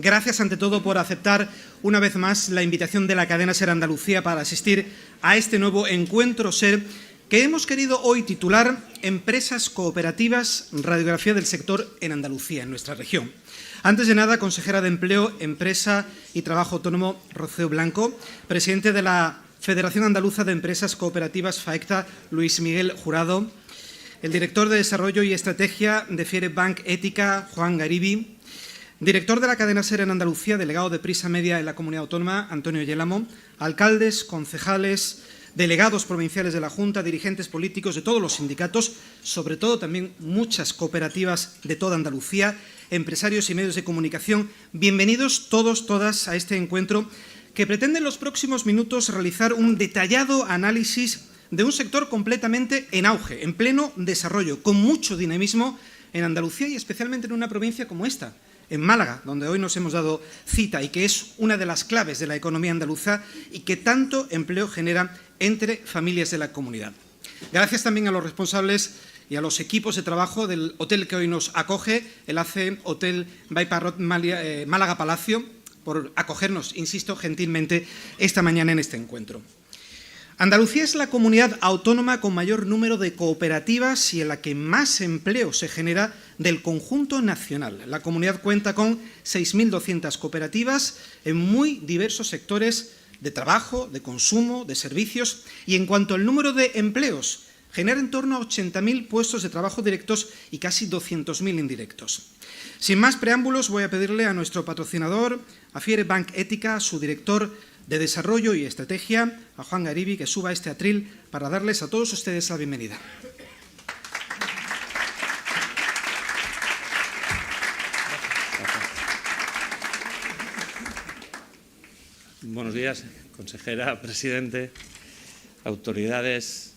gracias ante todo por aceptar una vez más la invitación de la cadena SER Andalucía para asistir a este nuevo encuentro SER que hemos querido hoy titular Empresas cooperativas, radiografía del sector en Andalucía, en nuestra región. Antes de nada, consejera de Empleo, Empresa y Trabajo Autónomo, Rocío Blanco, presidente de la Federación Andaluza de Empresas Cooperativas, FAECTA, Luis Miguel Jurado, el director de Desarrollo y Estrategia de Fiere Bank Ética, Juan Garibi, director de la cadena SER en Andalucía, delegado de Prisa Media en la Comunidad Autónoma, Antonio Yélamo, alcaldes, concejales, delegados provinciales de la Junta, dirigentes políticos de todos los sindicatos, sobre todo también muchas cooperativas de toda Andalucía, empresarios y medios de comunicación. Bienvenidos todos, todas a este encuentro que pretende en los próximos minutos realizar un detallado análisis de un sector completamente en auge, en pleno desarrollo, con mucho dinamismo en Andalucía y especialmente en una provincia como esta, en Málaga, donde hoy nos hemos dado cita y que es una de las claves de la economía andaluza y que tanto empleo genera entre familias de la comunidad. Gracias también a los responsables y a los equipos de trabajo del hotel que hoy nos acoge, el AC Hotel by Parrot Málaga Palacio, por acogernos, insisto, gentilmente esta mañana en este encuentro. Andalucía es la comunidad autónoma con mayor número de cooperativas y en la que más empleo se genera del conjunto nacional. La comunidad cuenta con 6.200 cooperativas en muy diversos sectores de trabajo, de consumo, de servicios, y en cuanto al número de empleos, genera en torno a 80.000 puestos de trabajo directos y casi 200.000 indirectos. Sin más preámbulos, voy a pedirle a nuestro patrocinador, a Fiere Bank Ética, a su director de Desarrollo y Estrategia, a Juan Garibi, que suba a este atril para darles a todos ustedes la bienvenida. Buenos días, consejera, presidente, autoridades.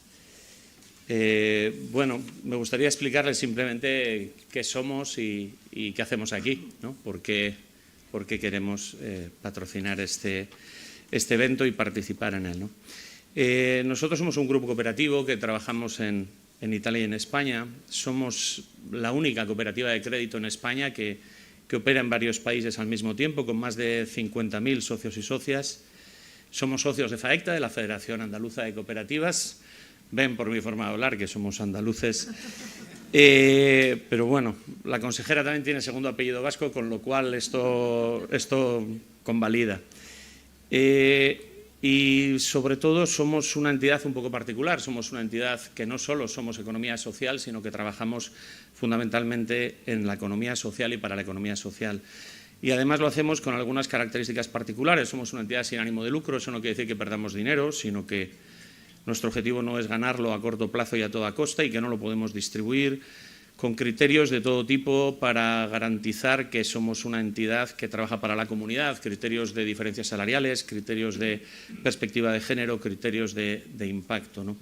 Bueno, me gustaría explicarles simplemente qué somos y qué hacemos aquí, ¿no? ¿Por qué queremos patrocinar este evento y participar en él, ¿no? Nosotros somos un grupo cooperativo que trabajamos en Italia y en España. Somos la única cooperativa de crédito en España que opera en varios países al mismo tiempo, con más de 50.000 socios y socias. Somos socios de FAECTA, de la Federación Andaluza de Cooperativas. Ven por mi forma de hablar que somos andaluces. Pero bueno, la consejera también tiene segundo apellido vasco, con lo cual esto convalida. Y sobre todo somos una entidad un poco particular, somos una entidad que no solo somos economía social, sino que trabajamos fundamentalmente en la economía social y para la economía social. Y además lo hacemos con algunas características particulares. Somos una entidad sin ánimo de lucro, eso no quiere decir que perdamos dinero, sino que nuestro objetivo no es ganarlo a corto plazo y a toda costa y que no lo podemos distribuir, con criterios de todo tipo para garantizar que somos una entidad que trabaja para la comunidad, criterios de diferencias salariales, criterios de perspectiva de género, criterios de impacto, ¿no?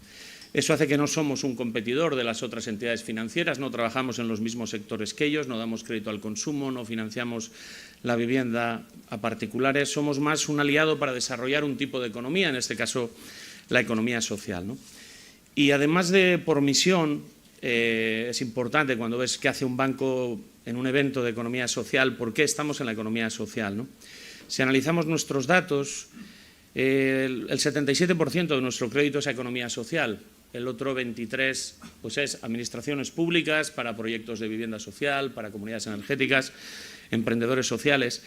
Eso hace que no somos un competidor de las otras entidades financieras, no trabajamos en los mismos sectores que ellos, no damos crédito al consumo, no financiamos la vivienda a particulares, somos más un aliado para desarrollar un tipo de economía, en este caso la economía social, ¿no? Y además de por misión, es importante cuando ves qué hace un banco en un evento de economía social, por qué estamos en la economía social, ¿no? Si analizamos nuestros datos, el 77% de nuestro crédito es a economía social, el otro 23% pues es administraciones públicas para proyectos de vivienda social, para comunidades energéticas, emprendedores sociales.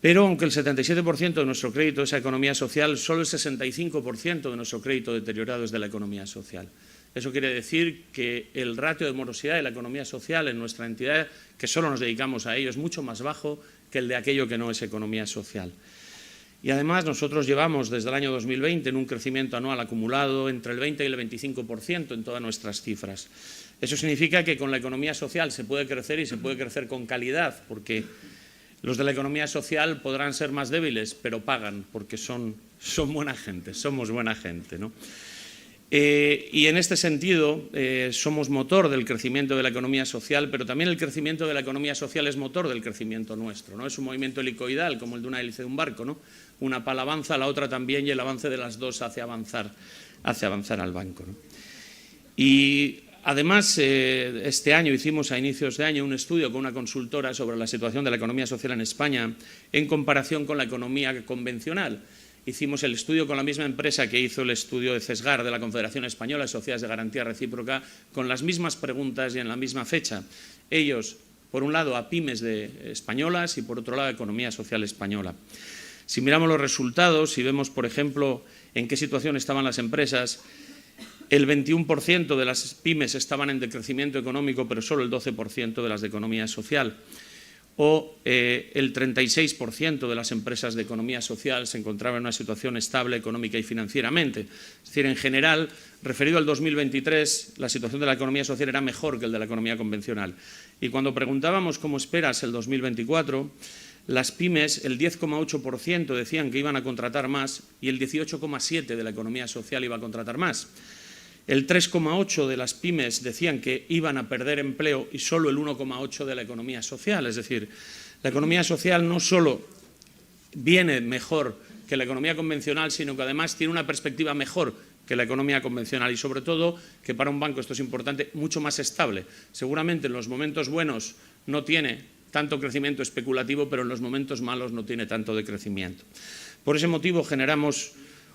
Pero aunque el 77% de nuestro crédito es a economía social, solo el 65% de nuestro crédito deteriorado es de la economía social. Eso quiere decir que el ratio de morosidad de la economía social en nuestra entidad, que solo nos dedicamos a ello, es mucho más bajo que el de aquello que no es economía social. Y además nosotros llevamos desde el año 2020 en un crecimiento anual acumulado entre el 20 y el 25% en todas nuestras cifras. Eso significa que con la economía social se puede crecer y se puede crecer con calidad, porque los de la economía social podrán ser más débiles, pero pagan, porque son buena gente, somos buena gente, ¿no? Y en este sentido somos motor del crecimiento de la economía social, pero también el crecimiento de la economía social es motor del crecimiento nuestro, ¿no? Es un movimiento helicoidal, como el de una hélice de un barco, ¿no? Una pala avanza, la otra también, y el avance de las dos hace avanzar al banco, ¿no? Y Además, este año hicimos a inicios de año un estudio con una consultora sobre la situación de la economía social en España en comparación con la economía convencional. Hicimos el estudio con la misma empresa que hizo el estudio de CESGAR, de la Confederación Española de Sociedades de Garantía Recíproca, con las mismas preguntas y en la misma fecha. Ellos, por un lado, a pymes españolas y, por otro lado, a economía social española. Si miramos los resultados y vemos, por ejemplo, en qué situación estaban las empresas, el 21% de las pymes estaban en decrecimiento económico, pero solo el 12% de las de economía social. O el 36% de las empresas de economía social se encontraban en una situación estable económica y financieramente. Es decir, en general, referido al 2023, la situación de la economía social era mejor que el de la economía convencional. Y cuando preguntábamos cómo esperas el 2024, las pymes, el 10,8% decían que iban a contratar más y el 18,7% de la economía social iba a contratar más. El 3,8% de las pymes decían que iban a perder empleo y solo el 1,8% de la economía social. Es decir, la economía social no solo viene mejor que la economía convencional, sino que además tiene una perspectiva mejor que la economía convencional y, sobre todo, que para un banco, esto es importante, mucho más estable. Seguramente en los momentos buenos no tiene tanto crecimiento especulativo, pero en los momentos malos no tiene tanto de crecimiento. Por ese motivo generamos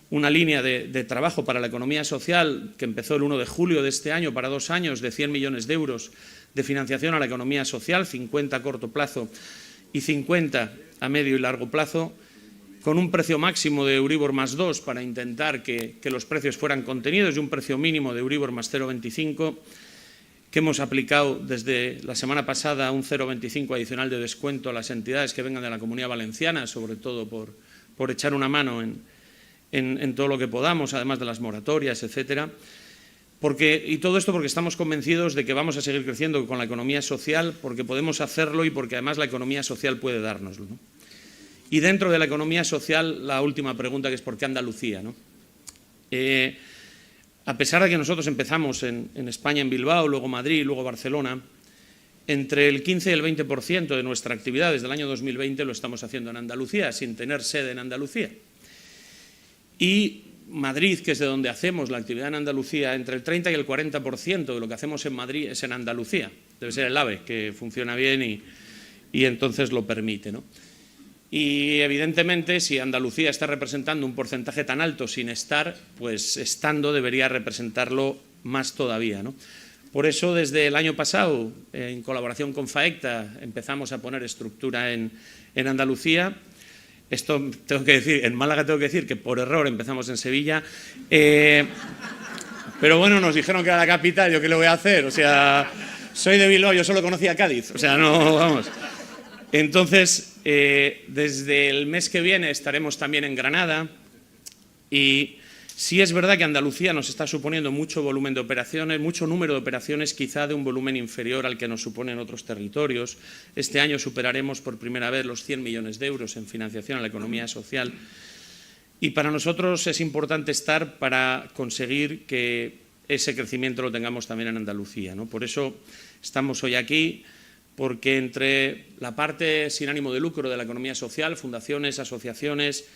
una línea de trabajo para la economía social que empezó el 1 de julio de este año para 2 años de 100 millones de euros de financiación a la economía social, 50 a corto plazo y 50 a medio y largo plazo, con un precio máximo de Euribor más 2 para intentar que los precios fueran contenidos y un precio mínimo de Euribor más 0,25, que hemos aplicado desde la semana pasada un 0,25 adicional de descuento a las entidades que vengan de la Comunidad Valenciana, sobre todo por echar una mano en todo lo que podamos, además de las moratorias, etcétera. Y todo esto porque estamos convencidos de que vamos a seguir creciendo con la economía social, porque podemos hacerlo y porque además la economía social puede dárnoslo, ¿no? Y dentro de la economía social, la última pregunta, que es ¿por qué Andalucía, ¿no? A pesar de que nosotros empezamos en España, en Bilbao, luego Madrid, luego Barcelona, entre el 15 y el 20% de nuestra actividad desde el año 2020 lo estamos haciendo en Andalucía, sin tener sede en Andalucía. Y Madrid, que es de donde hacemos la actividad en Andalucía, entre el 30 y el 40% de lo que hacemos en Madrid es en Andalucía. Debe ser el AVE, que funciona bien y entonces lo permite, ¿no? Y evidentemente, si Andalucía está representando un porcentaje tan alto sin estar, pues estando debería representarlo más todavía, ¿no? Por eso, desde el año pasado, en colaboración con FAECTA, empezamos a poner estructura en Andalucía. Esto tengo que decir, en Málaga tengo que decir que por error empezamos en Sevilla, pero bueno, nos dijeron que era la capital, ¿yo qué le voy a hacer? O sea, soy de Bilbao, yo solo conocía Cádiz, o sea, no, vamos. Entonces, desde el mes que viene estaremos también en Granada y sí es verdad que Andalucía nos está suponiendo mucho volumen de operaciones, mucho número de operaciones, quizá de un volumen inferior al que nos suponen otros territorios. Este año superaremos por primera vez los 100 millones de euros en financiación a la economía social y para nosotros es importante estar para conseguir que ese crecimiento lo tengamos también en Andalucía, ¿no? Por eso estamos hoy aquí, porque entre la parte sin ánimo de lucro de la economía social, fundaciones, asociaciones,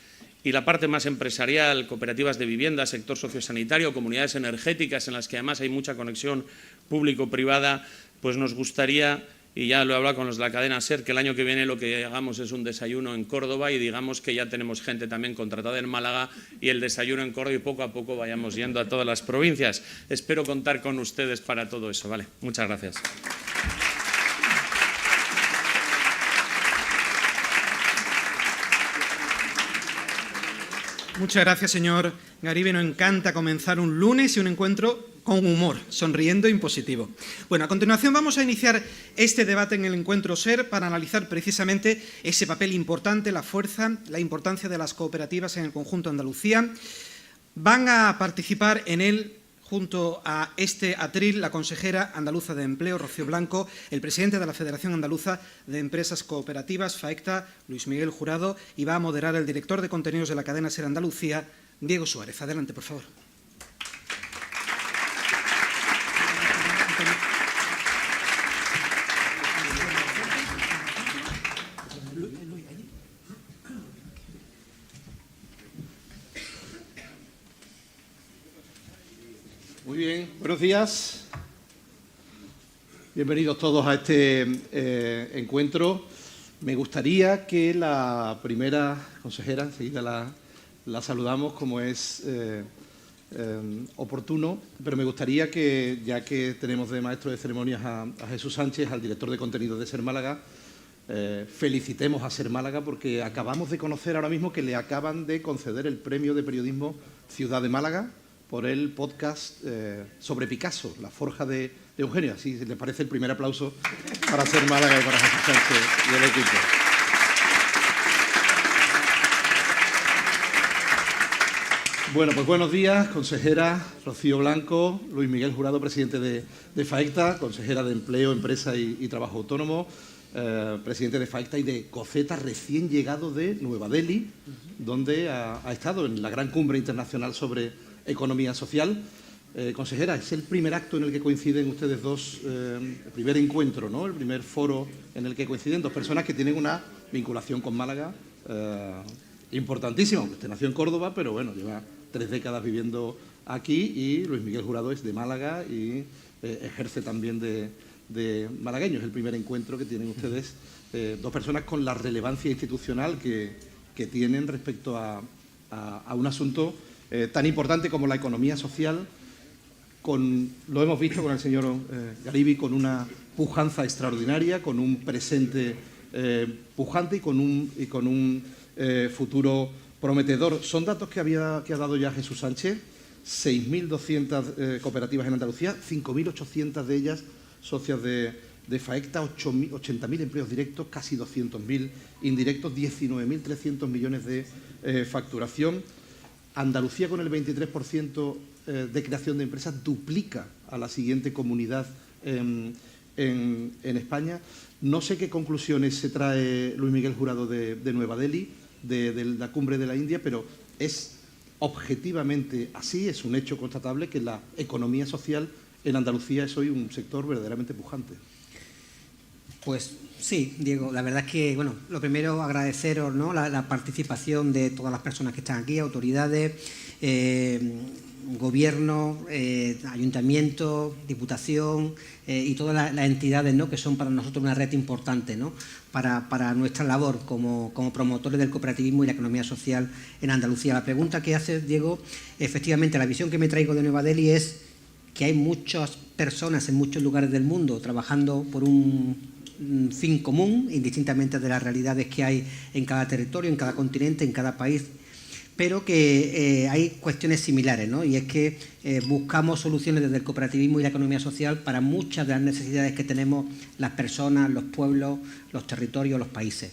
y la parte más empresarial, cooperativas de vivienda, sector sociosanitario, comunidades energéticas en las que además hay mucha conexión público-privada, pues nos gustaría, y ya lo he hablado con los de la cadena SER, que el año que viene lo que hagamos es un desayuno en Córdoba y digamos que ya tenemos gente también contratada en Málaga y el desayuno en Córdoba y poco a poco vayamos yendo a todas las provincias. Espero contar con ustedes para todo eso, ¿vale? Muchas gracias. Muchas gracias, señor Garibe. Nos encanta comenzar un lunes y un encuentro con humor, sonriendo y positivo. Bueno, a continuación vamos a iniciar este debate en el encuentro SER para analizar precisamente ese papel importante, la fuerza, la importancia de las cooperativas en el conjunto de Andalucía. Van a participar en él, junto a este atril, la consejera andaluza de Empleo, Rocío Blanco, el presidente de la Federación Andaluza de Empresas Cooperativas, FAECTA, Luis Miguel Jurado, y va a moderar el director de contenidos de la cadena SER Andalucía, Diego Suárez. Adelante, por favor. Muy bien, buenos días. Bienvenidos todos a este encuentro. Me gustaría que la primera consejera, enseguida la saludamos como es oportuno, pero me gustaría que, ya que tenemos de maestro de ceremonias a Jesús Sánchez, al director de contenidos de Ser Málaga, felicitemos a Ser Málaga porque acabamos de conocer ahora mismo que le acaban de conceder el premio de periodismo Ciudad de Málaga por el podcast sobre Picasso, La forja de Eugenio. Así les parece, el primer aplauso para Ser Málaga y para Jesús Sánchez y el equipo. Bueno, pues buenos días, consejera Rocío Blanco, Luis Miguel Jurado, presidente de FAECTA, consejera de Empleo, Empresa y Trabajo Autónomo, presidente de FAECTA y de COCETA, recién llegado de Nueva Delhi, donde ha estado en la gran cumbre internacional sobre economía social. Consejera, es el primer acto en el que coinciden ustedes dos, el primer encuentro, ¿no? El primer foro en el que coinciden dos personas que tienen una vinculación con Málaga importantísima. Usted nació en Córdoba, pero bueno, lleva 3 décadas viviendo aquí, y Luis Miguel Jurado es de Málaga y ejerce también de malagueño. Es el primer encuentro que tienen ustedes, dos personas con la relevancia institucional que tienen respecto a un asunto tan importante como la economía social. Lo hemos visto con el señor Garibi, con una pujanza extraordinaria, con un presente pujante y con un futuro prometedor. Son datos que ha dado ya Jesús Sánchez: 6.200 cooperativas en Andalucía, 5.800 de ellas socias de FAECTA, 80.000 empleos directos, casi 200.000 indirectos, 19.300 millones de facturación. Andalucía, con el 23% de creación de empresas, duplica a la siguiente comunidad en España. No sé qué conclusiones se trae Luis Miguel Jurado de Nueva Delhi, de la cumbre de la India, pero es objetivamente así, es un hecho constatable que la economía social en Andalucía es hoy un sector verdaderamente pujante. Pues sí, Diego, la verdad es que, bueno, lo primero, agradeceros, ¿no?, la participación de todas las personas que están aquí, autoridades, gobierno, ayuntamiento, diputación y todas las entidades, ¿no?, que son para nosotros una red importante, ¿no?, para nuestra labor como promotores del cooperativismo y la economía social en Andalucía. La pregunta que hace Diego, efectivamente, la visión que me traigo de Nueva Delhi es que hay muchas personas en muchos lugares del mundo trabajando por un fin común, indistintamente de las realidades que hay en cada territorio, en cada continente, en cada país, pero que hay cuestiones similares, ¿no? Y es que buscamos soluciones desde el cooperativismo y la economía social para muchas de las necesidades que tenemos las personas, los pueblos, los territorios, los países.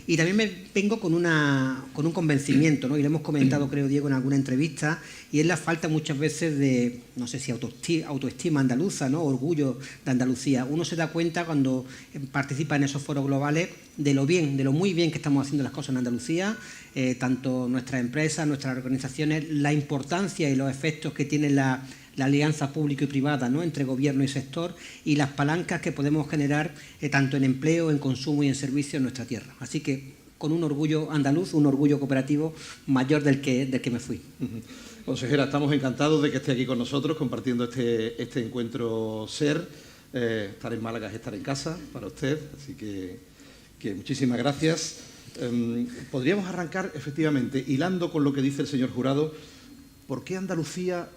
Y también me vengo con un convencimiento, ¿no?, y lo hemos comentado, creo, Diego, en alguna entrevista, y es la falta muchas veces de, no sé si autoestima andaluza, ¿no?, orgullo de Andalucía. Uno se da cuenta cuando participa en esos foros globales de lo muy bien que estamos haciendo las cosas en Andalucía, tanto nuestras empresas, nuestras organizaciones, la importancia y los efectos que tiene la alianza público y privada, ¿no?, entre gobierno y sector, y las palancas que podemos generar tanto en empleo, en consumo y en servicio en nuestra tierra. Así que con un orgullo andaluz, un orgullo cooperativo mayor del que me fui. Consejera, estamos encantados de que esté aquí con nosotros compartiendo este encuentro SER. Estar en Málaga es estar en casa para usted, así que muchísimas gracias. Podríamos arrancar, efectivamente, hilando con lo que dice el señor Jurado. ¿Por qué Andalucía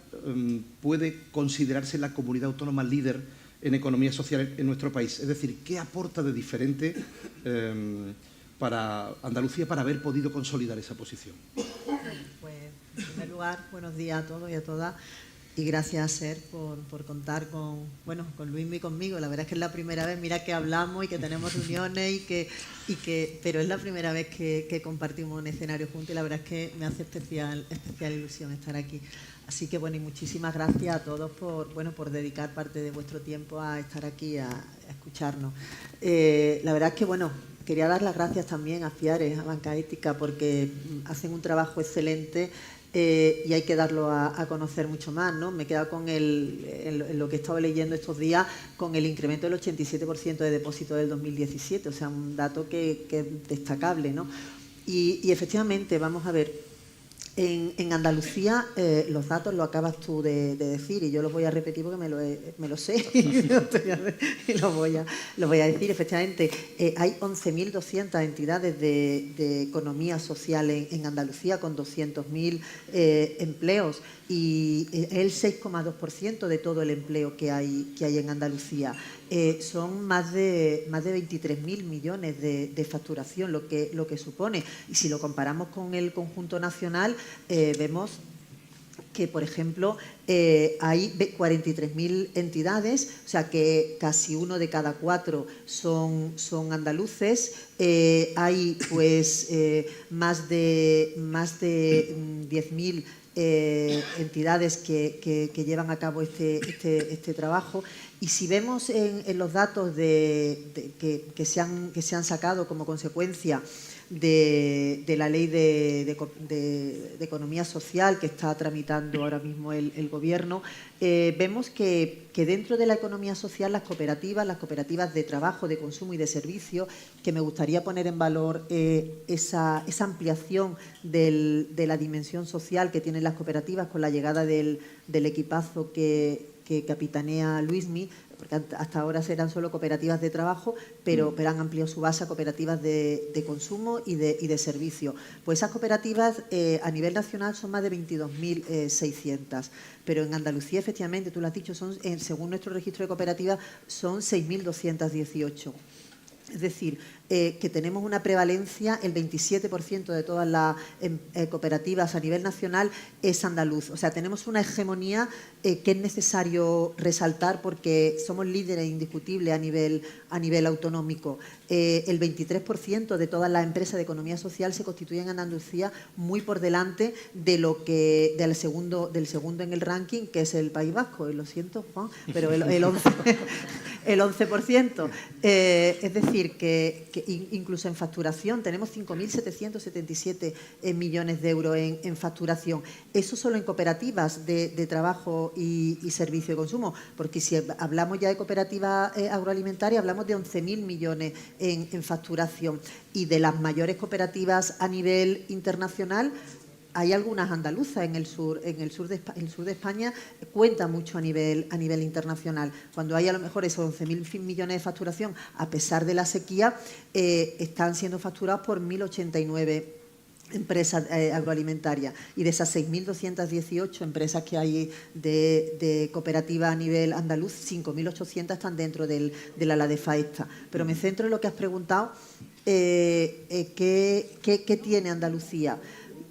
puede considerarse la comunidad autónoma líder en economía social en nuestro país? Es decir, ¿qué aporta de diferente para Andalucía para haber podido consolidar esa posición? Pues, en primer lugar, buenos días a todos y a todas. Y gracias, Ser, por contar con Luismi y conmigo. La verdad es que es la primera vez, mira, que hablamos y que tenemos reuniones, pero es la primera vez que compartimos un escenario juntos, y la verdad es que me hace especial ilusión estar aquí. Así que, bueno, y muchísimas gracias a todos por dedicar parte de vuestro tiempo a estar aquí, a escucharnos. La verdad es que, bueno, quería dar las gracias también a FIARES, a Banca Ética, porque hacen un trabajo excelente. Y hay que darlo a conocer mucho más, ¿no? Me he quedado con en lo que he estado leyendo estos días, con el incremento del 87% de depósitos del 2017, o sea, un dato que es destacable, ¿no? Y efectivamente, vamos a ver, En Andalucía, los datos lo acabas tú de decir y yo los voy a repetir porque me lo sé y los voy a decir. Efectivamente, hay 11.200 entidades de economía social en Andalucía con 200.000 empleos y el 6,2% de todo el empleo que hay en Andalucía. Son más de 23.000 millones de facturación lo que supone. Y si lo comparamos con el conjunto nacional, vemos que, por ejemplo, hay 43.000 entidades, o sea que casi 1 de cada 4 son andaluces. Hay pues más de 10.000 entidades que llevan a cabo este trabajo. Y si vemos en los datos que se han sacado como consecuencia de la ley de economía social que está tramitando ahora mismo el Gobierno, vemos que dentro de la economía social las cooperativas de trabajo, de consumo y de servicio, que me gustaría poner en valor esa ampliación de la dimensión social que tienen las cooperativas con la llegada del equipazo que capitanea Luismi, porque hasta ahora eran solo cooperativas de trabajo, pero han ampliado su base a cooperativas de consumo y de servicio. Pues esas cooperativas a nivel nacional son más de 22.600, pero en Andalucía, efectivamente, tú lo has dicho, según nuestro registro de cooperativas, son 6.218. Es decir, que tenemos una prevalencia, el 27% de todas las cooperativas a nivel nacional es andaluz. O sea, tenemos una hegemonía que es necesario resaltar porque somos líderes indiscutibles a nivel autonómico. El 23% de todas las empresas de economía social se constituyen en Andalucía, muy por delante del segundo en el ranking, que es el País Vasco. Lo siento, Juan, pero el 11%. Es decir, que incluso en facturación tenemos 5.777 millones de euros en facturación. Eso solo en cooperativas de trabajo y servicio de consumo, porque si hablamos ya de cooperativas agroalimentarias, hablamos de 11.000 millones en facturación. Y de las mayores cooperativas a nivel internacional, hay algunas andaluzas en el sur de España, cuenta mucho a nivel internacional. Cuando hay a lo mejor esos 11.000 millones de facturación, a pesar de la sequía, están siendo facturados por 1.089 empresas agroalimentarias, y de esas 6.218 empresas que hay de cooperativa a nivel andaluz, 5.800 están dentro del ala de Faesta. Pero me centro en lo que has preguntado, ¿qué tiene Andalucía?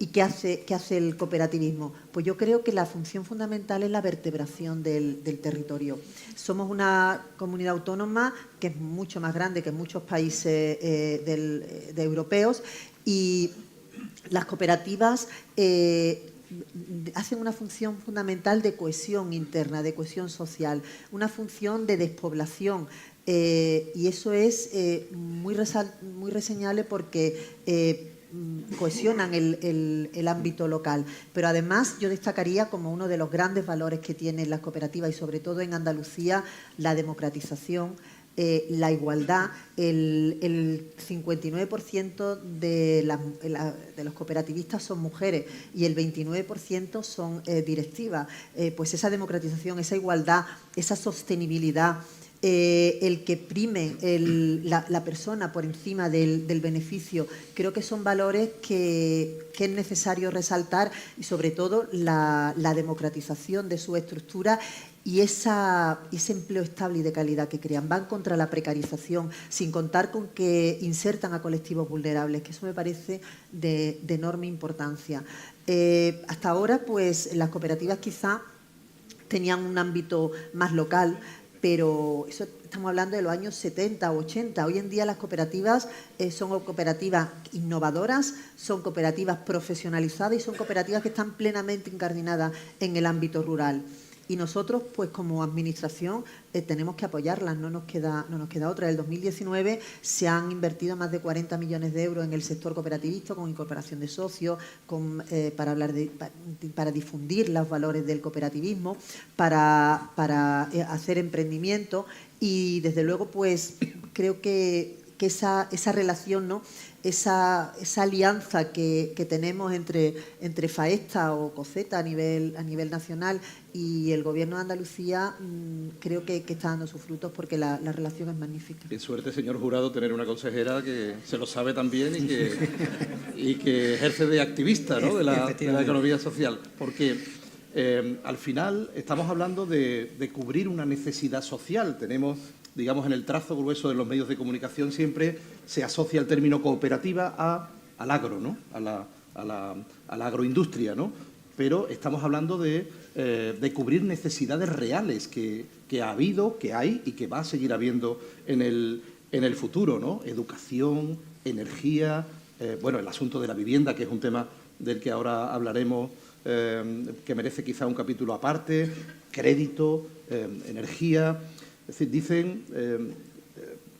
¿Y qué hace el cooperativismo? Pues yo creo que la función fundamental es la vertebración del territorio. Somos una comunidad autónoma que es mucho más grande que muchos países europeos, y las cooperativas hacen una función fundamental de cohesión interna, de cohesión social, una función de despoblación. Y eso es muy reseñable porque cohesionan el ámbito local. Pero además yo destacaría como uno de los grandes valores que tienen las cooperativas, y sobre todo en Andalucía, la democratización, la igualdad. El 59% de los cooperativistas son mujeres y el 29% son directivas. Pues esa democratización, esa igualdad, esa sostenibilidad, el que prime la persona por encima del beneficio, creo que son valores que es necesario resaltar, y sobre todo la democratización de su estructura y ese empleo estable y de calidad que crean. Van contra la precarización, sin contar con que insertan a colectivos vulnerables, que eso me parece de enorme importancia. Hasta ahora, pues las cooperativas quizá tenían un ámbito más local, pero eso estamos hablando de los años 70 o 80. Hoy en día las cooperativas son cooperativas innovadoras, son cooperativas profesionalizadas y son cooperativas que están plenamente incardinadas en el ámbito rural. Y nosotros, pues como administración, tenemos que apoyarlas, no nos queda otra. En el 2019 se han invertido más de 40 millones de euros en el sector cooperativista, con incorporación de socios, para difundir los valores del cooperativismo, para hacer emprendimiento, y desde luego pues creo que esa relación, ¿no?, esa alianza que tenemos entre Faesta o Coceta a nivel nacional y el Gobierno de Andalucía, creo que está dando sus frutos, porque la relación es magnífica. Qué suerte, señor Jurado, tener una consejera que se lo sabe también y que ejerce de activista, ¿no?, de la economía social. Porque al final estamos hablando de cubrir una necesidad social. Tenemos, digamos, en el trazo grueso de los medios de comunicación siempre se asocia el término cooperativa al agro, ¿no?, a la agroindustria, ¿no? Pero estamos hablando de cubrir necesidades reales que ha habido, que hay y que va a seguir habiendo en el futuro, ¿no? Educación, energía, el asunto de la vivienda, que es un tema del que ahora hablaremos, que merece quizá un capítulo aparte, crédito, energía. Es decir, dicen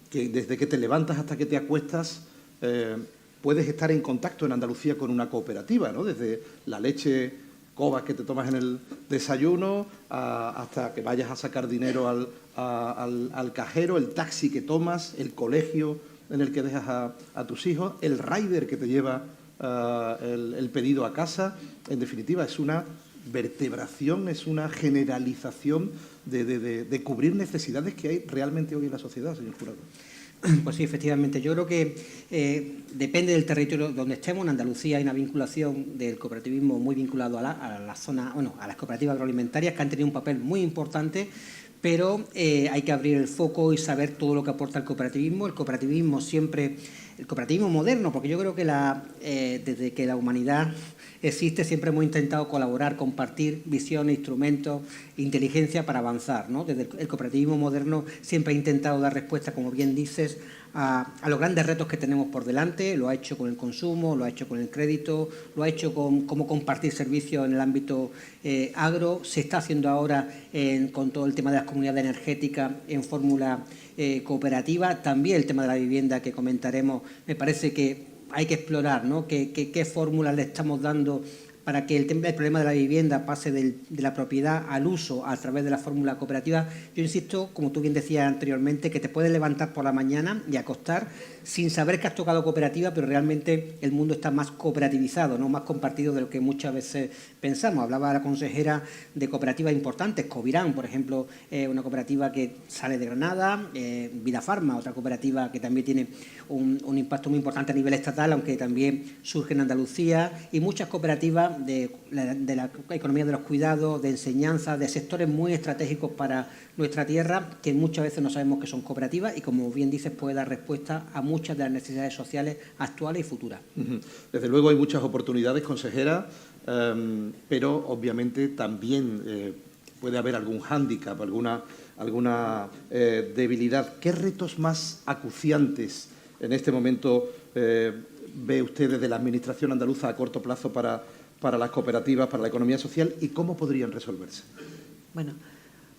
que desde que te levantas hasta que te acuestas puedes estar en contacto en Andalucía con una cooperativa, ¿no? Desde la leche Cobas que te tomas en el desayuno hasta que vayas a sacar dinero al cajero, el taxi que tomas, el colegio en el que dejas a tus hijos, el rider que te lleva el pedido a casa. En definitiva, es una vertebración, es una generalización de cubrir necesidades que hay realmente hoy en la sociedad, señor Jurado. Pues sí, efectivamente. Yo creo que depende del territorio donde estemos. En Andalucía hay una vinculación del cooperativismo muy vinculado a la zona, a las cooperativas agroalimentarias, que han tenido un papel muy importante, pero hay que abrir el foco y saber todo lo que aporta el cooperativismo. El cooperativismo moderno, porque yo creo que desde que la humanidad existe siempre hemos intentado colaborar, compartir visiones, instrumentos, inteligencia para avanzar, ¿no? Desde el cooperativismo moderno siempre ha intentado dar respuesta, como bien dices, a los grandes retos que tenemos por delante. Lo ha hecho con el consumo, lo ha hecho con el crédito, lo ha hecho con cómo compartir servicios en el ámbito agro. Se está haciendo ahora con todo el tema de las comunidades energéticas en fórmula cooperativa. También el tema de la vivienda, que comentaremos, me parece que hay que explorar, ¿no? ¿Qué fórmulas le estamos dando para que el problema de la vivienda pase de la propiedad al uso a través de la fórmula cooperativa? Yo insisto, como tú bien decías anteriormente, que te puedes levantar por la mañana y acostar sin saber que has tocado cooperativa, pero realmente el mundo está más cooperativizado, ¿no?, más compartido de lo que muchas veces pensamos. Hablaba la consejera de cooperativas importantes, Covirán, por ejemplo, una cooperativa que sale de Granada, Vida Farma, otra cooperativa que también tiene un impacto muy importante a nivel estatal, aunque también surge en Andalucía, y muchas cooperativas de la economía de los cuidados, de enseñanza, de sectores muy estratégicos para nuestra tierra, que muchas veces no sabemos que son cooperativas y, como bien dices, puede dar respuesta a muchas de las necesidades sociales actuales y futuras. Desde luego hay muchas oportunidades, consejera, pero obviamente también puede haber algún hándicap, alguna debilidad. ¿Qué retos más acuciantes en este momento ve usted desde la Administración andaluza a corto plazo para las cooperativas, para la economía social, y cómo podrían resolverse? Bueno,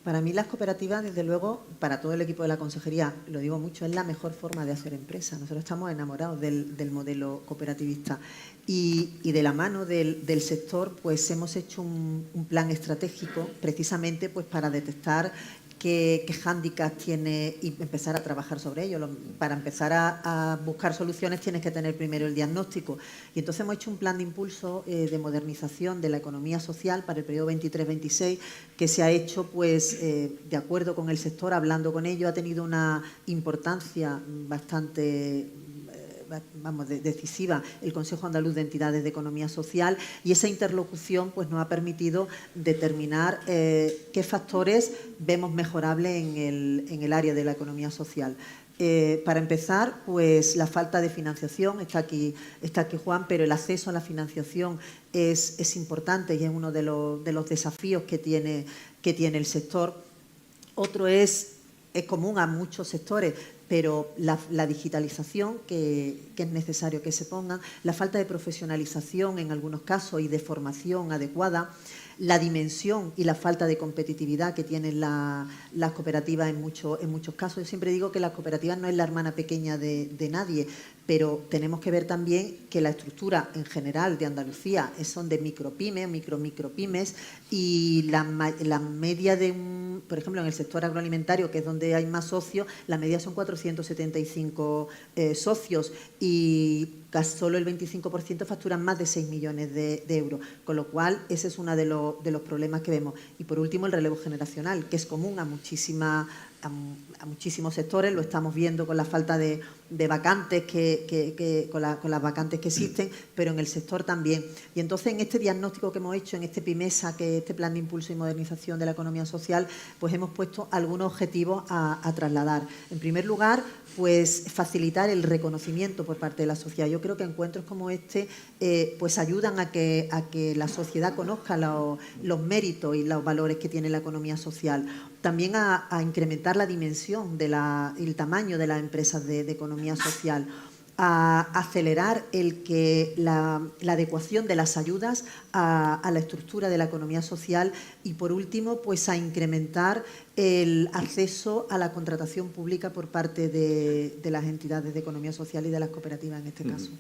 para mí las cooperativas, desde luego, para todo el equipo de la consejería, lo digo mucho, es la mejor forma de hacer empresa. Nosotros estamos enamorados del modelo cooperativista y de la mano del sector, pues hemos hecho un plan estratégico precisamente pues para detectar qué hándicaps tiene y empezar a trabajar sobre ello. Para empezar a buscar soluciones tienes que tener primero el diagnóstico. Y entonces hemos hecho un plan de impulso de modernización de la economía social para el periodo 23-26, que se ha hecho pues de acuerdo con el sector, hablando con ello. Ha tenido una importancia bastante decisiva el Consejo Andaluz de Entidades de Economía Social, y esa interlocución pues nos ha permitido determinar qué factores vemos mejorables en el área de la economía social. Para empezar, pues la falta de financiación, está aquí Juan, pero el acceso a la financiación es importante y es uno de los desafíos que tiene el sector. Otro es común a muchos sectores, pero la digitalización que es necesario que se pongan, la falta de profesionalización en algunos casos y de formación adecuada, la dimensión y la falta de competitividad que tienen las cooperativas en muchos casos. Yo siempre digo que las cooperativas no es la hermana pequeña de nadie, pero tenemos que ver también que la estructura en general de Andalucía son de micropymes, micropymes, y la media por ejemplo, en el sector agroalimentario, que es donde hay más socios, la media son 475 socios y casi solo el 25% facturan más de 6 millones de euros, con lo cual ese es uno de los problemas que vemos. Y por último, el relevo generacional, que es común a muchísimos sectores, lo estamos viendo con la falta de vacantes, con las vacantes que existen, pero en el sector también. Y entonces, en este diagnóstico que hemos hecho, en este PIMESA, que es este Plan de Impulso y Modernización de la Economía Social, pues hemos puesto algunos objetivos a trasladar. En primer lugar, pues facilitar el reconocimiento por parte de la sociedad. Yo creo que encuentros como este pues ayudan a que la sociedad conozca los méritos y los valores que tiene la economía social. También a incrementar la dimensión y el tamaño de las empresas de economía social, a acelerar la adecuación de las ayudas a la estructura de la economía social y, por último, pues a incrementar el acceso a la contratación pública por parte de las entidades de economía social y de las cooperativas en este caso.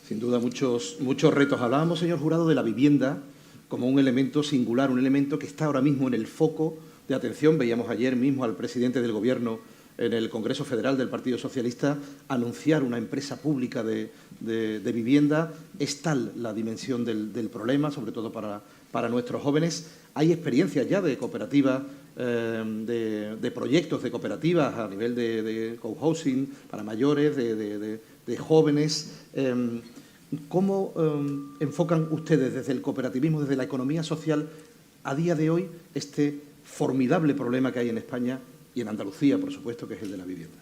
Sin duda, muchos retos. Hablábamos, señor Jurado, de la vivienda como un elemento singular, un elemento que está ahora mismo en el foco de atención. Veíamos ayer mismo al presidente del Gobierno en el Congreso Federal del Partido Socialista anunciar una empresa pública de vivienda. Es tal la dimensión del problema, sobre todo para nuestros jóvenes. Hay experiencias ya de cooperativas, de proyectos de cooperativas a nivel de cohousing para mayores, de jóvenes. ¿Cómo enfocan ustedes desde el cooperativismo, desde la economía social, a día de hoy, este formidable problema que hay en España y en Andalucía, por supuesto, que es el de la vivienda?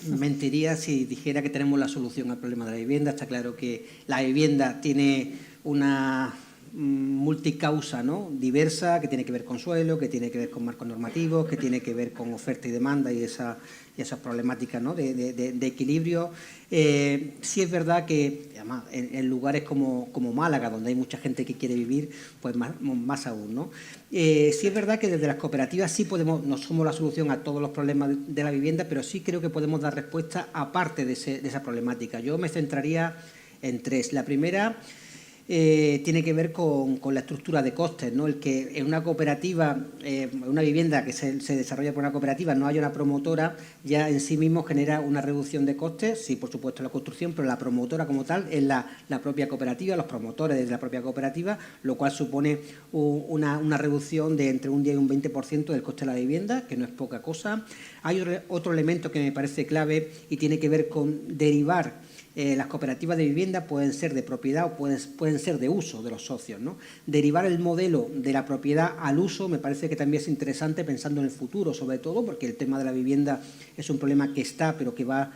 Mentiría si dijera que tenemos la solución al problema de la vivienda. Está claro que la vivienda tiene una multicausa, ¿no?, diversa, que tiene que ver con suelo, que tiene que ver con marcos normativos, que tiene que ver con oferta y demanda y esas problemáticas, ¿no?, de equilibrio. Sí es verdad que, además, en lugares como Málaga, donde hay mucha gente que quiere vivir, pues más aún, ¿no? Sí es verdad que desde las cooperativas sí no somos la solución a todos los problemas de la vivienda, pero sí creo que podemos dar respuesta aparte de esa problemática. Yo me centraría en tres. La primera tiene que ver con la estructura de costes, ¿no? El que en una cooperativa, una vivienda que se desarrolla por una cooperativa, no haya una promotora, ya en sí mismo genera una reducción de costes, sí, por supuesto, la construcción, pero la promotora como tal es la propia cooperativa, los promotores de la propia cooperativa, lo cual supone una reducción de entre un 10 y un 20% del coste de la vivienda, que no es poca cosa. Hay otro elemento que me parece clave y tiene que ver con derivar. Las cooperativas de vivienda pueden ser de propiedad o pueden ser de uso de los socios, ¿no? Derivar el modelo de la propiedad al uso me parece que también es interesante pensando en el futuro, sobre todo porque el tema de la vivienda es un problema que está, pero que va,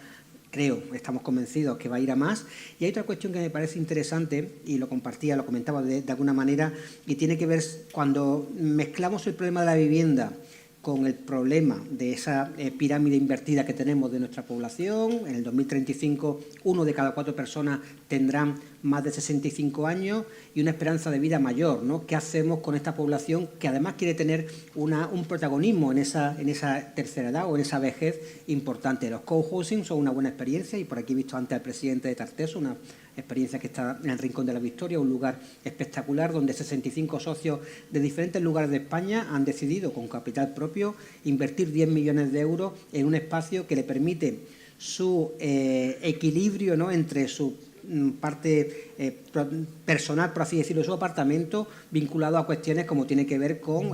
estamos convencidos que va a ir a más. Y hay otra cuestión que me parece interesante, y lo comentaba de alguna manera, y tiene que ver cuando mezclamos el problema de la vivienda con el problema de esa pirámide invertida que tenemos de nuestra población. En el 2035, 1 de cada 4 personas tendrán más de 65 años y una esperanza de vida mayor, ¿no? ¿Qué hacemos con esta población que además quiere tener un protagonismo en esa tercera edad o en esa vejez importante? Los cohousing son una buena experiencia y por aquí he visto antes al presidente de Tarteso, una experiencia que está en el Rincón de la Victoria, un lugar espectacular donde 65 socios de diferentes lugares de España han decidido con capital propio invertir 10 millones de euros en un espacio que le permite su equilibrio, ¿no?, entre su parte personal, por así decirlo, su apartamento, vinculado a cuestiones como tiene que ver con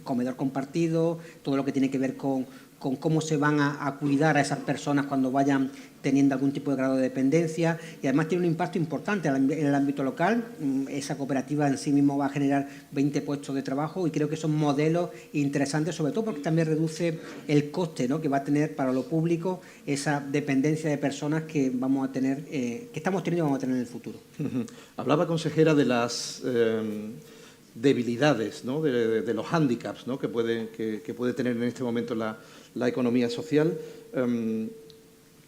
comedor compartido, todo lo que tiene que ver con cómo se van a cuidar a esas personas cuando vayan teniendo algún tipo de grado de dependencia, y además tiene un impacto importante en el ámbito local. Esa cooperativa en sí mismo va a generar 20 puestos de trabajo y creo que son modelos interesantes, sobre todo porque también reduce el coste, ¿no?, que va a tener para lo público esa dependencia de personas que vamos a tener, que estamos teniendo y vamos a tener en el futuro. Hablaba, consejera, de las debilidades, ¿no?, de los hándicaps, ¿no?, que puede tener en este momento la economía social.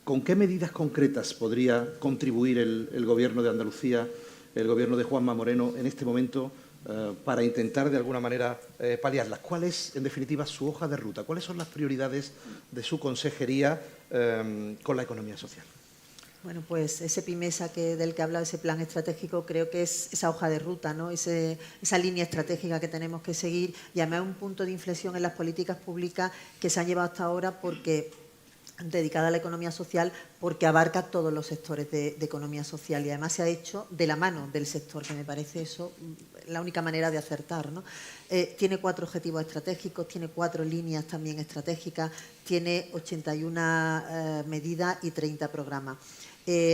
¿Con qué medidas concretas podría contribuir el Gobierno de Andalucía el Gobierno de Juanma Moreno en este momento para intentar de alguna manera paliarlas? ¿Cuál es, en definitiva, su hoja de ruta? ¿Cuáles son las prioridades de su consejería con la economía social? Bueno, pues ese PIMESA del que habla, ese plan estratégico, creo que es esa hoja de ruta, ¿no? Esa línea estratégica que tenemos que seguir, y además un punto de inflexión en las políticas públicas que se han llevado hasta ahora dedicada a la economía social, porque abarca todos los sectores de economía social, y además se ha hecho de la mano del sector, que me parece eso la única manera de acertar, ¿no? Tiene 4 objetivos estratégicos, tiene 4 líneas también estratégicas, tiene 81 medidas y 30 programas.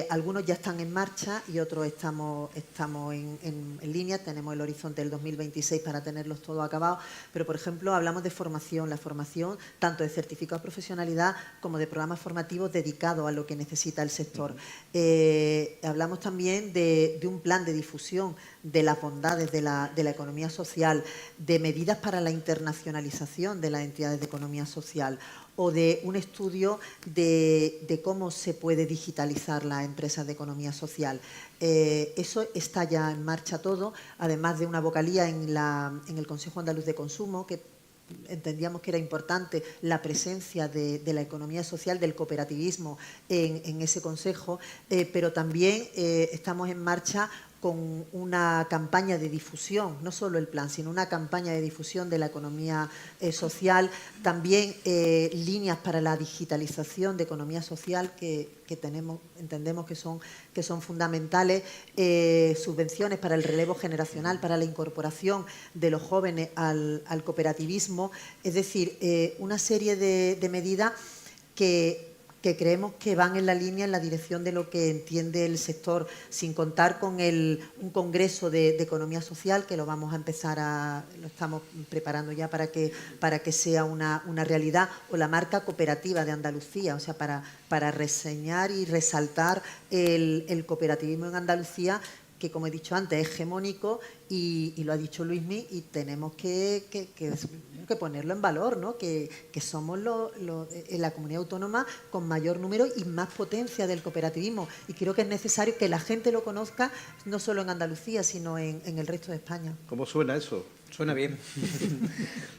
Algunos ya están en marcha y otros estamos en línea. Tenemos el horizonte del 2026 para tenerlos todos acabados, pero, por ejemplo, hablamos de formación, la formación tanto de certificado de profesionalidad como de programas formativos dedicados a lo que necesita el sector. Hablamos también de un plan de difusión de las bondades de la economía social, de medidas para la internacionalización de las entidades de economía social, o de un estudio de cómo se puede digitalizar las empresas de economía social. Eso está ya en marcha todo, además de una vocalía en el Consejo Andaluz de Consumo, que entendíamos que era importante la presencia de la economía social, del cooperativismo en ese consejo, pero también estamos en marcha con una campaña de difusión, no solo el plan, sino una campaña de difusión de la economía social, también líneas para la digitalización de economía social que entendemos que son fundamentales, subvenciones para el relevo generacional, para la incorporación de los jóvenes al cooperativismo, es decir, una serie de medidas que creemos que van en la línea, en la dirección de lo que entiende el sector, sin contar con un congreso de economía social, que lo vamos a empezar lo estamos preparando ya para que sea una realidad, o la marca cooperativa de Andalucía, o sea, para reseñar y resaltar el cooperativismo en Andalucía, que, como he dicho antes, es hegemónico y lo ha dicho Luismi, y tenemos que ponerlo en valor, ¿no? Que somos la comunidad autónoma con mayor número y más potencia del cooperativismo, y creo que es necesario que la gente lo conozca, no solo en Andalucía, sino en el resto de España. ¿Cómo suena eso? Suena bien,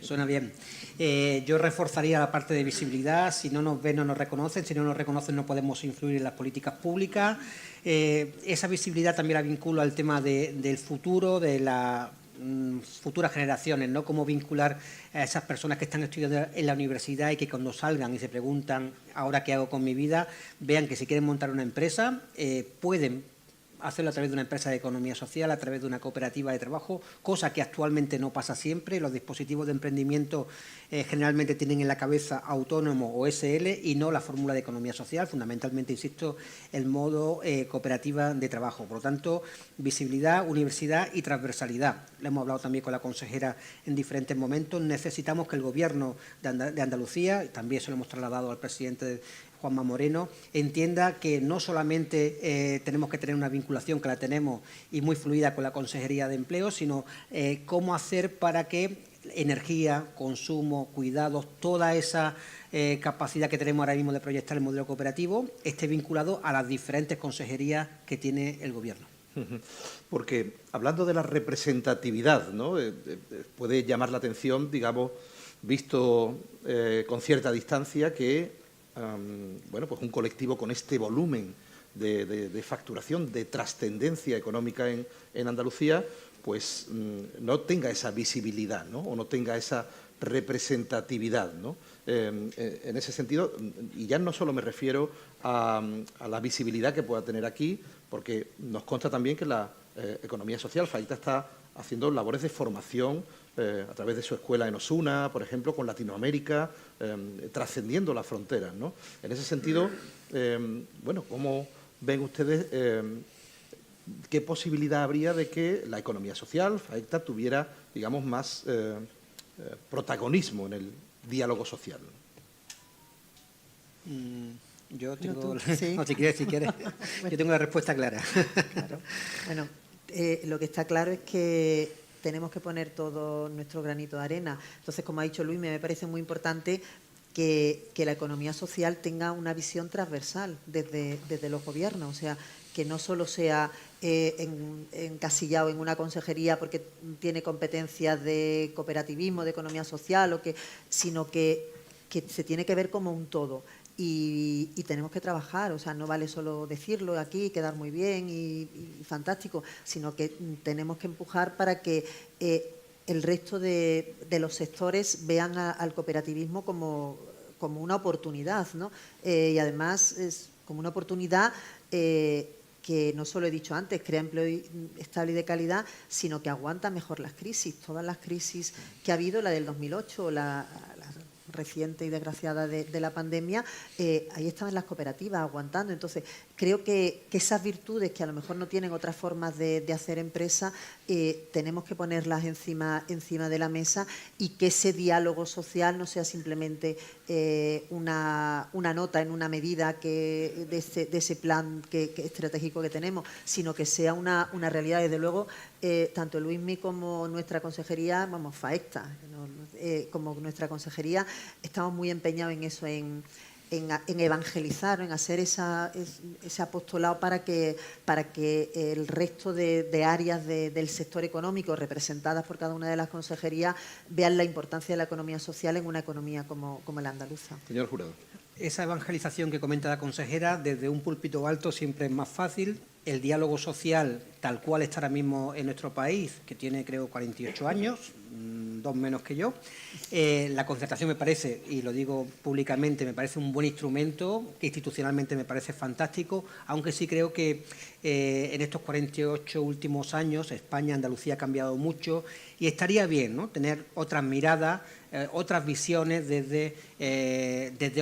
suena bien. Yo reforzaría la parte de visibilidad. Si no nos ven, no nos reconocen. Si no nos reconocen, no podemos influir en las políticas públicas. Esa visibilidad también la vinculo al tema del futuro, de las futuras generaciones, ¿no? Cómo vincular a esas personas que están estudiando en la universidad y que cuando salgan y se preguntan, ¿ahora qué hago con mi vida?, vean que si quieren montar una empresa, pueden hacerlo a través de una empresa de economía social, a través de una cooperativa de trabajo, cosa que actualmente no pasa siempre. Los dispositivos de emprendimiento generalmente tienen en la cabeza autónomo o SL y no la fórmula de economía social, fundamentalmente, insisto, el modo cooperativa de trabajo. Por lo tanto, visibilidad, universidad y transversalidad. Lo hemos hablado también con la consejera en diferentes momentos. Necesitamos que el Gobierno de Andalucía, y también se lo hemos trasladado al presidente Juanma Moreno, entienda que no solamente tenemos que tener una vinculación, que la tenemos y muy fluida, con la Consejería de Empleo, sino cómo hacer para que energía, consumo, cuidados, toda esa capacidad que tenemos ahora mismo de proyectar el modelo cooperativo esté vinculado a las diferentes consejerías que tiene el Gobierno. Porque hablando de la representatividad, ¿no? Puede llamar la atención, digamos, visto con cierta distancia, que bueno, pues un colectivo con este volumen de facturación, de trascendencia económica en Andalucía, pues no tenga esa visibilidad, ¿no? O no tenga esa representatividad, ¿no? En ese sentido, y ya no solo me refiero a la visibilidad que pueda tener aquí, porque nos consta también que la economía social, FAITA, está haciendo labores de formación a través de su escuela en Osuna, por ejemplo, con Latinoamérica, trascendiendo las fronteras, ¿no? En ese sentido, bueno, ¿cómo ven ustedes qué posibilidad habría de que la economía social, FAITA, tuviera, digamos, más protagonismo en el diálogo social? Yo tengo, no, ¿sí? no, si quieres, Bueno. yo tengo la respuesta clara. Claro. Bueno, lo que está claro es que tenemos que poner todo nuestro granito de arena. Entonces, como ha dicho Luis, me parece muy importante que la economía social tenga una visión transversal desde los gobiernos, o sea, que no solo sea encasillado en una consejería porque tiene competencias de cooperativismo, de economía social, sino que se tiene que ver como un todo. Y tenemos que trabajar, o sea, no vale solo decirlo aquí, quedar muy bien y fantástico, sino que tenemos que empujar para que el resto de los sectores vean al cooperativismo como una oportunidad, ¿no? Y además es como una oportunidad que no solo he dicho antes, crea empleo estable y de calidad, sino que aguanta mejor las crisis. Todas las crisis que ha habido, la del 2008, la reciente y desgraciada de la pandemia, ahí estaban las cooperativas aguantando. Entonces, creo que esas virtudes que a lo mejor no tienen otras formas de hacer empresa, tenemos que ponerlas encima de la mesa y que ese diálogo social no sea simplemente una nota en una medida de ese plan estratégico que tenemos, sino que sea una realidad. Desde luego, tanto Luismi como nuestra consejería, vamos, FAECTA, como nuestra consejería, estamos muy empeñados en eso, en evangelizar, en hacer ese apostolado para que el resto de áreas del sector económico representadas por cada una de las consejerías vean la importancia de la economía social en una economía como la andaluza. Señor Jurado. Esa evangelización que comenta la consejera, desde un púlpito alto siempre es más fácil. El diálogo social, tal cual está ahora mismo en nuestro país, que tiene creo 48 años, 2 menos que yo. La concertación me parece, y lo digo públicamente, me parece un buen instrumento, que institucionalmente me parece fantástico, aunque sí creo que en estos 48 últimos años España, Andalucía ha cambiado mucho y estaría bien, ¿no?, tener otras miradas, otras visiones desde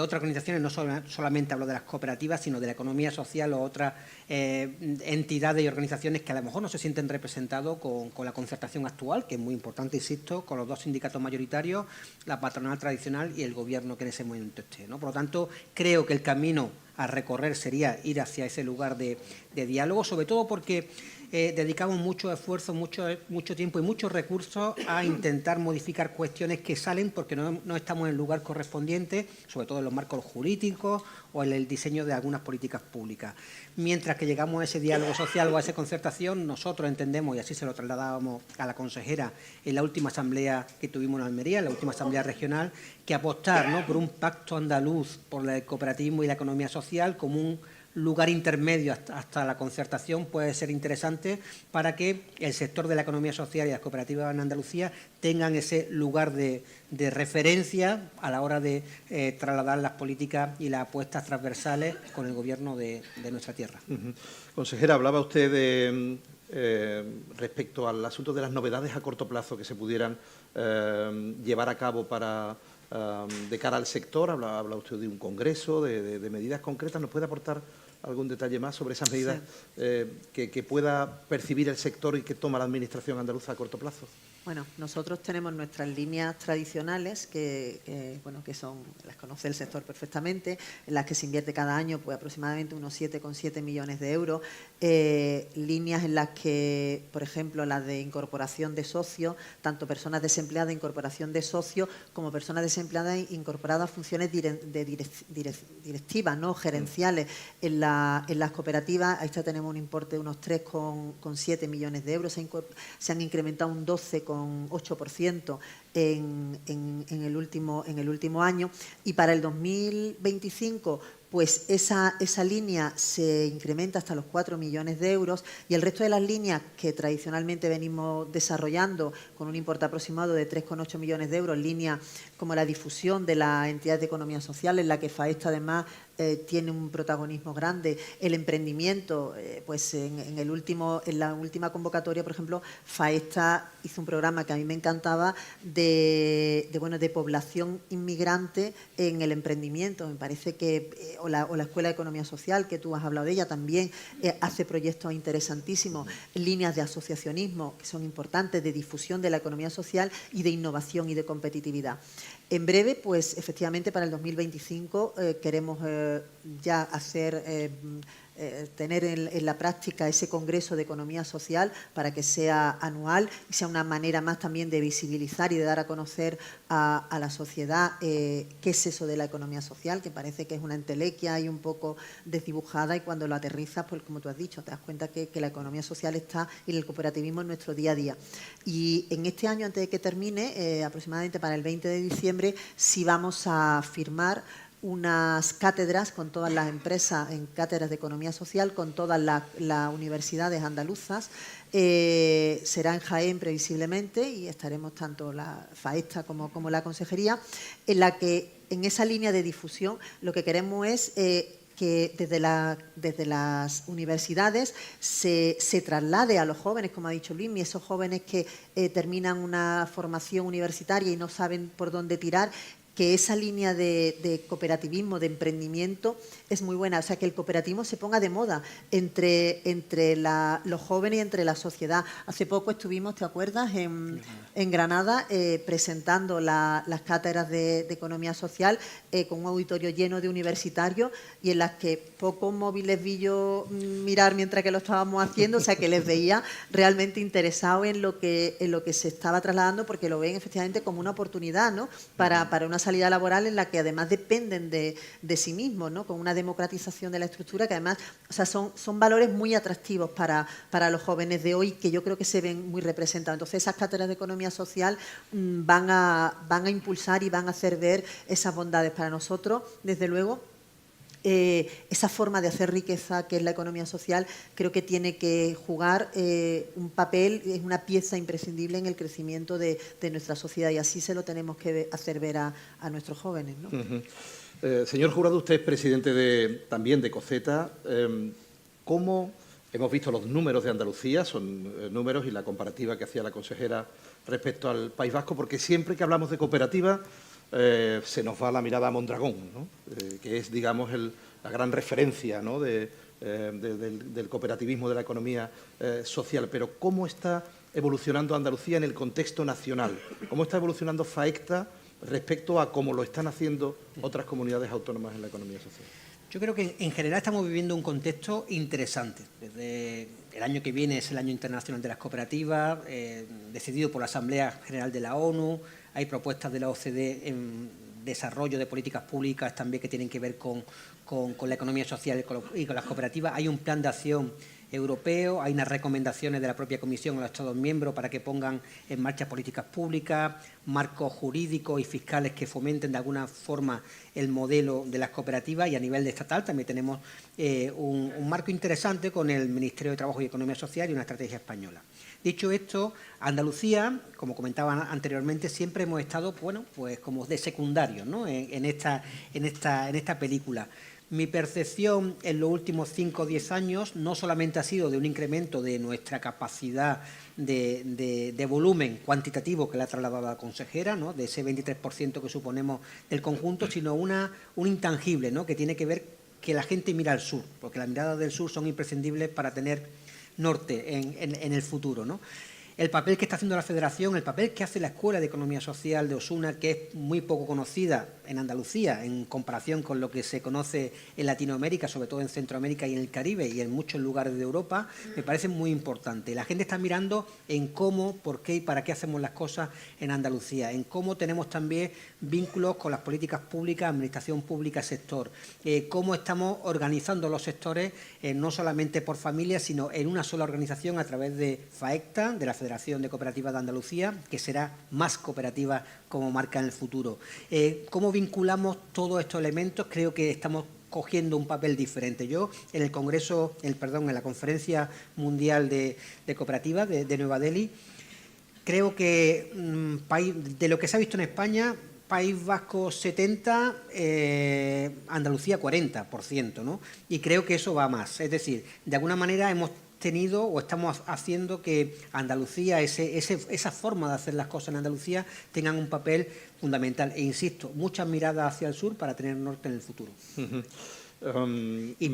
otras organizaciones. No solamente hablo de las cooperativas, sino de la economía social o otras entidades y organizaciones que a lo mejor no se sienten representados con la concertación actual, que es muy importante, insisto, con los 2 sindicatos mayoritarios, la patronal tradicional y el Gobierno que en ese momento esté, ¿no? Por lo tanto, creo que el camino a recorrer sería ir hacia ese lugar de diálogo, sobre todo porque dedicamos mucho esfuerzo, mucho tiempo y muchos recursos a intentar modificar cuestiones que salen porque no estamos en el lugar correspondiente, sobre todo en los marcos jurídicos o en el diseño de algunas políticas públicas. Mientras que llegamos a ese diálogo social o a esa concertación, nosotros entendemos, y así se lo trasladábamos a la consejera en la última asamblea que tuvimos en Almería, en la última asamblea regional, que apostar, ¿no?, por un pacto andaluz por el cooperativismo y la economía social como un lugar intermedio hasta la concertación puede ser interesante para que el sector de la economía social y las cooperativas en Andalucía tengan ese lugar de referencia a la hora de trasladar las políticas y las apuestas transversales con el Gobierno de nuestra tierra. Consejera, hablaba usted de respecto al asunto de las novedades a corto plazo que se pudieran llevar a cabo de cara al sector. Habla usted de un congreso, de medidas concretas. ¿Nos puede aportar algún detalle más sobre esas medidas que pueda percibir el sector y que toma la Administración andaluza a corto plazo? Bueno, nosotros tenemos nuestras líneas tradicionales que son, las conoce el sector perfectamente, en las que se invierte cada año pues aproximadamente unos 7,7 millones de euros. Líneas en las que, por ejemplo, las de incorporación de socios, tanto personas desempleadas de incorporación de socios como personas desempleadas incorporadas a funciones directivas, ¿no?, gerenciales. En las cooperativas, ahí tenemos un importe de unos 3,7 millones de euros. Se han incrementado un 12,8% en el último año, y para el 2025 pues esa línea se incrementa hasta los 4 millones de euros, y el resto de las líneas que tradicionalmente venimos desarrollando con un importe aproximado de 3,8 millones de euros, líneas como la difusión de las entidades de economía social, en la que FAESTA además tiene un protagonismo grande, el emprendimiento, pues en la última convocatoria, por ejemplo, FAESTA hizo un programa que a mí me encantaba de población inmigrante en el emprendimiento. Me parece que o la Escuela de Economía Social, que tú has hablado de ella, también hace proyectos interesantísimos, líneas de asociacionismo que son importantes, de difusión de la economía social y de innovación y de competitividad. En breve, pues efectivamente para el 2025 queremos ya hacer tener en la práctica ese Congreso de Economía Social para que sea anual y sea una manera más también de visibilizar y de dar a conocer a la sociedad qué es eso de la economía social, que parece que es una entelequia y un poco desdibujada, y cuando lo aterrizas, pues como tú has dicho, te das cuenta que la economía social está y el cooperativismo en nuestro día a día. Y en este año, antes de que termine, aproximadamente para el 20 de diciembre, sí vamos a firmar unas cátedras con todas las empresas en cátedras de economía social, con todas las universidades andaluzas. Será en Jaén previsiblemente y estaremos tanto la FAESTA como la Consejería, en la que en esa línea de difusión lo que queremos es que desde las universidades se traslade a los jóvenes, como ha dicho Luismi, esos jóvenes que terminan una formación universitaria y no saben por dónde tirar, que esa línea de cooperativismo, de emprendimiento, es muy buena. O sea, que el cooperativismo se ponga de moda entre los jóvenes y entre la sociedad. Hace poco estuvimos, ¿te acuerdas?, en Granada presentando las cátedras de economía social con un auditorio lleno de universitarios y en las que pocos móviles vi yo mirar mientras que lo estábamos haciendo, o sea, que les veía realmente interesados en lo que se estaba trasladando, porque lo ven efectivamente como una oportunidad, ¿no?, para una salida laboral en la que además dependen de sí mismos, ¿no?, con una democratización de la estructura que además, o sea, son valores muy atractivos para los jóvenes de hoy, que yo creo que se ven muy representados. Entonces, esas cátedras de economía social van a impulsar y van a hacer ver esas bondades para nosotros, desde luego. Esa forma de hacer riqueza que es la economía social creo que tiene que jugar un papel, es una pieza imprescindible en el crecimiento de nuestra sociedad, y así se lo tenemos que hacer ver a nuestros jóvenes, ¿no? Señor Jurado, usted es presidente también de COCETA. ¿Cómo hemos visto los números de Andalucía? Son números y la comparativa que hacía la consejera respecto al País Vasco, porque siempre que hablamos de cooperativa se nos va la mirada a Mondragón, ¿no? Que es, digamos, la gran referencia, ¿no?, del cooperativismo, de la economía social. Pero ¿cómo está evolucionando Andalucía en el contexto nacional? ¿Cómo está evolucionando FAECTA respecto a cómo lo están haciendo otras comunidades autónomas en la economía social? Yo creo que en general estamos viviendo un contexto interesante. Desde el año que viene es el Año Internacional de las Cooperativas, decidido por la Asamblea General de la ONU. Hay propuestas de la OCDE en desarrollo de políticas públicas también que tienen que ver con la economía social y con las cooperativas. Hay un plan de acción europeo, hay unas recomendaciones de la propia Comisión a los Estados miembros para que pongan en marcha políticas públicas, marcos jurídicos y fiscales que fomenten de alguna forma el modelo de las cooperativas, y a nivel estatal también tenemos un marco interesante con el Ministerio de Trabajo y Economía Social y una estrategia española. Dicho esto, Andalucía, como comentaba anteriormente, siempre hemos estado, bueno, pues como de secundario, ¿no?, en esta película. Mi percepción en los últimos 5 o 10 años no solamente ha sido de un incremento de nuestra capacidad de volumen cuantitativo que le ha trasladado la consejera, ¿no?, de ese 23% que suponemos del conjunto, sino un intangible, ¿no?, que tiene que ver que la gente mira al sur, porque las miradas del sur son imprescindibles para tener norte en el futuro, ¿no? El papel que está haciendo la Federación, el papel que hace la Escuela de Economía Social de Osuna, que es muy poco conocida en Andalucía en comparación con lo que se conoce en Latinoamérica, sobre todo en Centroamérica y en el Caribe y en muchos lugares de Europa, me parece muy importante. La gente está mirando en cómo, por qué y para qué hacemos las cosas en Andalucía, en cómo tenemos también vínculos con las políticas públicas, administración pública, sector, cómo estamos organizando los sectores no solamente por familias, sino en una sola organización a través de FAECTA, de la Federación de Cooperativas de Andalucía, que será más cooperativa como marca en el futuro. ¿Cómo vinculamos todos estos elementos? Creo que estamos cogiendo un papel diferente. Yo, en el Congreso, en la Conferencia Mundial de Cooperativas de Nueva Delhi, creo que de lo que se ha visto en España, País Vasco 70, Andalucía 40%, ¿no? Y creo que eso va más. Es decir, de alguna manera hemos tenido o estamos haciendo que Andalucía, esa forma de hacer las cosas en Andalucía, tengan un papel fundamental. E insisto, muchas miradas hacia el sur para tener norte en el futuro. Y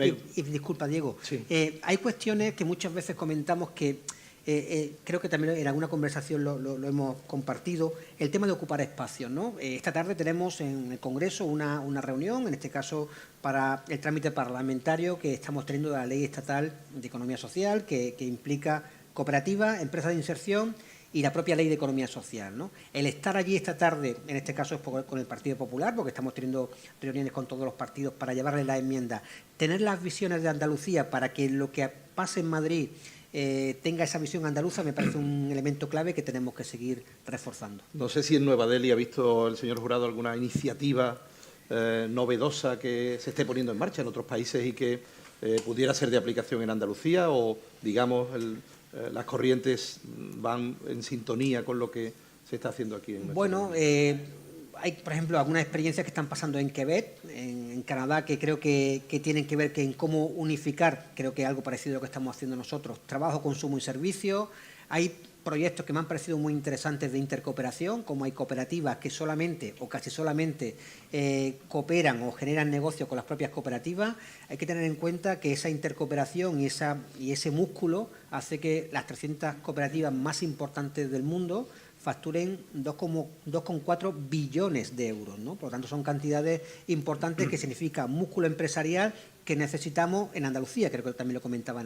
disculpa, Diego, sí. hay cuestiones que muchas veces comentamos que creo que también en alguna conversación lo hemos compartido, el tema de ocupar espacios, ¿no? Esta tarde tenemos en el Congreso una reunión, en este caso para el trámite parlamentario que estamos teniendo de la Ley Estatal de Economía Social, que implica cooperativas, empresas de inserción y la propia Ley de Economía Social, ¿no? El estar allí esta tarde, en este caso es con el Partido Popular, porque estamos teniendo reuniones con todos los partidos para llevarle la enmienda, tener las visiones de Andalucía para que lo que pase en Madrid tenga esa visión andaluza, me parece un elemento clave que tenemos que seguir reforzando. No sé si en Nueva Delhi ha visto el señor Jurado alguna iniciativa novedosa que se esté poniendo en marcha en otros países y que pudiera ser de aplicación en Andalucía, o, digamos, las corrientes van en sintonía con lo que se está haciendo aquí en Bueno, hay, por ejemplo, algunas experiencias que están pasando en Quebec, en Canadá, que creo que tienen que ver en cómo unificar, creo que algo parecido a lo que estamos haciendo nosotros, trabajo, consumo y servicio. Hay proyectos que me han parecido muy interesantes de intercooperación, como hay cooperativas que solamente o casi solamente cooperan o generan negocio con las propias cooperativas. Hay que tener en cuenta que esa intercooperación y ese músculo hace que las 300 cooperativas más importantes del mundo facturen 2,4 billones de euros, ¿no? Por lo tanto, son cantidades importantes que significa músculo empresarial que necesitamos en Andalucía, creo que también lo comentaba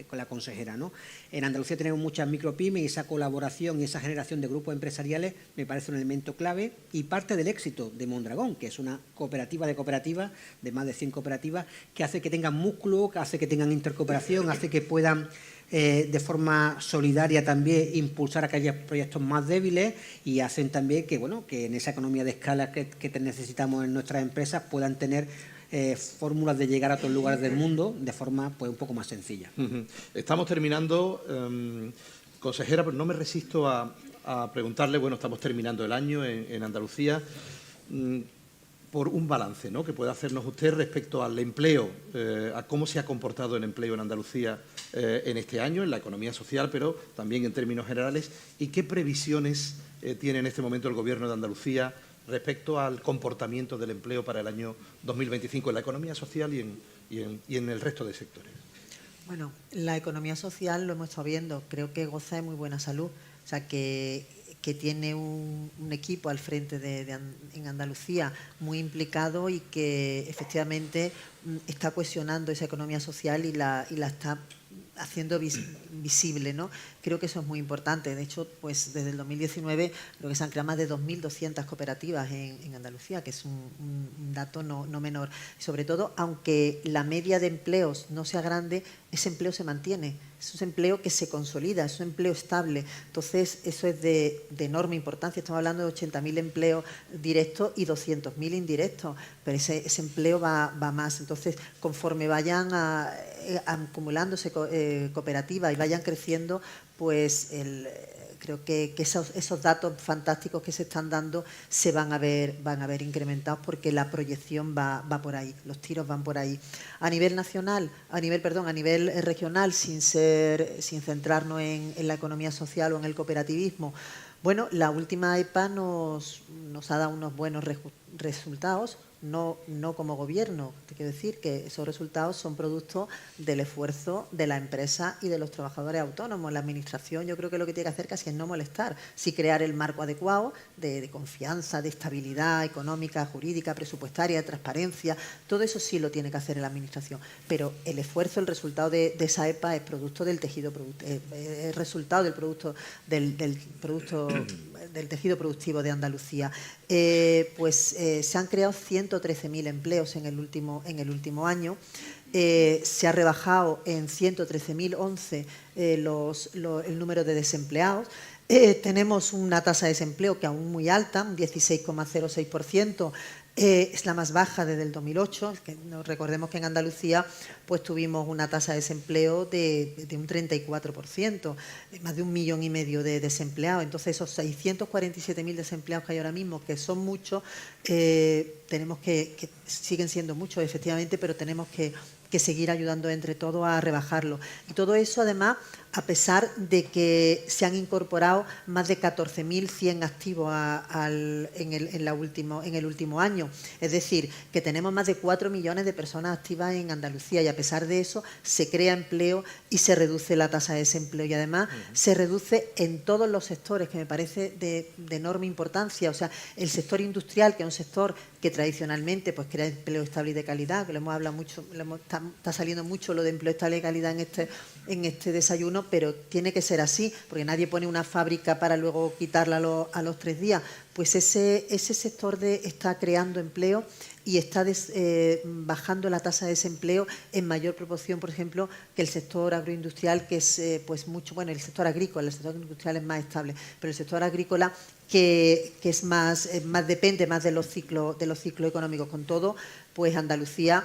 con la consejera, ¿no? En Andalucía tenemos muchas micropymes y esa colaboración y esa generación de grupos empresariales me parece un elemento clave y parte del éxito de Mondragón, que es una cooperativa de cooperativas, de más de 100 cooperativas, que hace que tengan músculo, que hace que tengan intercooperación, hace que puedan de forma solidaria también impulsar aquellos proyectos más débiles y hacen también que, bueno, que en esa economía de escala que necesitamos en nuestras empresas puedan tener fórmulas de llegar a otros lugares del mundo de forma pues un poco más sencilla. Estamos terminando, consejera, pero no me resisto a preguntarle, bueno, estamos terminando el año en Andalucía, por un balance, ¿no?, que pueda hacernos usted respecto al empleo, a cómo se ha comportado el empleo en Andalucía en este año, en la economía social, pero también en términos generales, y qué previsiones tiene en este momento el Gobierno de Andalucía respecto al comportamiento del empleo para el año 2025 en la economía social y en el resto de sectores. Bueno, la economía social lo hemos estado viendo, creo que goza de muy buena salud, o sea que tiene un equipo al frente en Andalucía muy implicado y que efectivamente está cohesionando esa economía social y la está haciendo visible, ¿no? Creo que eso es muy importante. De hecho, pues desde el 2019 creo que se han creado más de 2.200 cooperativas en Andalucía, que es un dato no menor. Sobre todo, aunque la media de empleos no sea grande, ese empleo se mantiene. Es un empleo que se consolida, es un empleo estable. Entonces, eso es de enorme importancia. Estamos hablando de 80.000 empleos directos y 200.000 indirectos, pero ese empleo va más. Entonces, conforme vayan acumulándose cooperativas y vayan creciendo, pues creo que esos datos fantásticos que se están dando se van a ver incrementados porque la proyección va por ahí, los tiros van por ahí. A nivel regional, sin centrarnos en la economía social o en el cooperativismo, bueno, la última EPA nos ha dado unos buenos resultados. No como gobierno, te quiero decir que esos resultados son producto del esfuerzo de la empresa y de los trabajadores autónomos. La administración yo creo que lo que tiene que hacer casi es no molestar, sí crear el marco adecuado de confianza, de estabilidad económica, jurídica, presupuestaria, de transparencia, todo eso sí lo tiene que hacer la administración, pero el esfuerzo, el resultado de esa EPA es producto del tejido es resultado del tejido productivo de Andalucía. Se han creado 113.000 empleos en el último año. Se ha rebajado en 113.011 el número de desempleados. Tenemos una tasa de desempleo que aún muy alta, un 16,06%. Es la más baja desde el 2008. Recordemos que en Andalucía pues tuvimos una tasa de desempleo de un 34%, más de 1,5 millones de desempleados. Entonces, esos 647.000 desempleados que hay ahora mismo, que son muchos, tenemos que siguen siendo muchos, efectivamente, pero tenemos que seguir ayudando entre todos a rebajarlo. Y todo eso, además, a pesar de que se han incorporado más de 14.100 activos en el último año. Es decir, que tenemos más de 4 millones de personas activas en Andalucía y a pesar de eso se crea empleo y se reduce la tasa de desempleo y además se reduce en todos los sectores, que me parece de enorme importancia. O sea, el sector industrial, que es un sector que tradicionalmente pues crea empleo estable y de calidad, que lo hemos hablado mucho, está saliendo mucho lo de empleo estable y de calidad en este desayuno, pero tiene que ser así, porque nadie pone una fábrica para luego quitarla a los 3 días. Pues ese sector está creando empleo y está bajando la tasa de desempleo en mayor proporción, por ejemplo, que el sector agroindustrial, que es pues mucho, bueno, el sector agrícola. El sector industrial es más estable, pero el sector agrícola que es más depende más de los ciclos económicos. Con todo, pues Andalucía